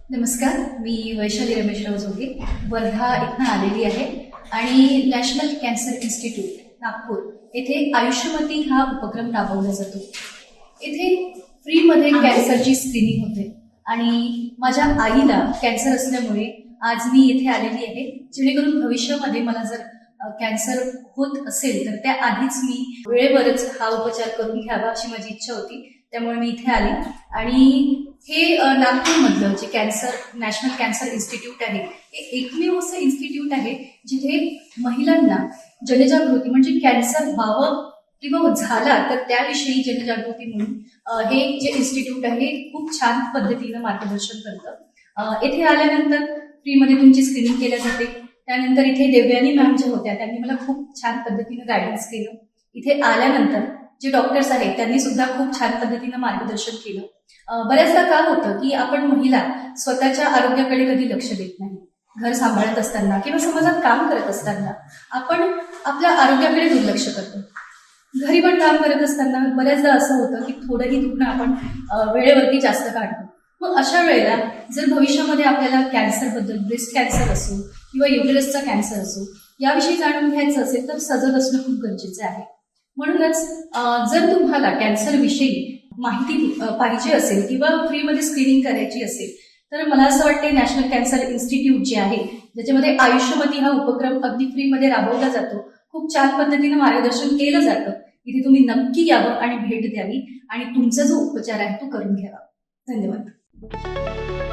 नमस्कार, मी वैशाली रमेशराव जोगे वर्धा इथनं आलेली आहे आणि नॅशनल कॅन्सर इन्स्टिट्यूट नागपूर येथे आयुष्यमती हा उपक्रम राबवला जातो। येथे फ्रीमध्ये कॅन्सरची स्क्रीनिंग होते आणि माझ्या आईला कॅन्सर असल्यामुळे आज मी इथे आलेली आहे, जेणेकरून भविष्यामध्ये मला जर कॅन्सर होत असेल तर त्याआधीच मी वेळेवरच हा उपचार करून घ्यावा अशी माझी इच्छा होती। त्यामुळे मी इथे आली आणि हे नागपूरमधलं जे नॅशनल कॅन्सर इन्स्टिट्यूट आहे हे एकमेव असं इन्स्टिट्यूट आहे जिथे महिलांना जनजागृती म्हणजे कॅन्सर व्हावं किंवा झाला तर त्याविषयी जनजागृती म्हणून हे जे इन्स्टिट्यूट आहे खूप छान पद्धतीनं मार्गदर्शन करतं। येथे आल्यानंतर फ्रीमध्ये तुमची स्क्रीनिंग केल्या जाते। त्यानंतर इथे देवयानी मॅम ज्या होत्या त्यांनी मला खूप छान पद्धतीनं गायडन्स केलं। इथे आल्यानंतर जे डॉक्टर्स आहेत त्यांनी सुद्धा खूप छान पद्धतीनं मार्गदर्शन केलं। बऱ्याचदा काय होतं की आपण महिला स्वतःच्या आरोग्याकडे कधी लक्ष देत नाही। घर सांभाळत असताना किंवा समाजात काम करत असताना आपण आपल्या आरोग्याकडे दुर्लक्ष करतो। घरी पण काम करत असताना बऱ्याचदा असं होतं की थोडंही दुखणं आपण वेळेवरती जास्त काढतो। मग अशा वेळेला जर भविष्यामध्ये आपल्याला कॅन्सरबद्दल, ब्रेस्ट कॅन्सर असो किंवा युटेरसचा कॅन्सर असो याविषयी जाणून घ्यायचं असेल तर सजग असणं खूप गरजेचं आहे। म्हणूनच जर तुम्हाला कॅन्सर विषयी माहिती पाहिजे असेल किंवा फ्रीमध्ये स्क्रीनिंग करायची असेल तर मला असं वाटते नॅशनल कॅन्सर इन्स्टिट्यूट जे आहे ज्याच्यामध्ये आयुष्यमती हा उपक्रम अगदी फ्रीमध्ये राबवला जातो, खूप छान पद्धतीनं मार्गदर्शन केलं जातं। इथे तुम्ही नक्की यावं आणि भेट द्यावी आणि तुमचा जो उपचार आहे तो करून घ्यावा। धन्यवाद।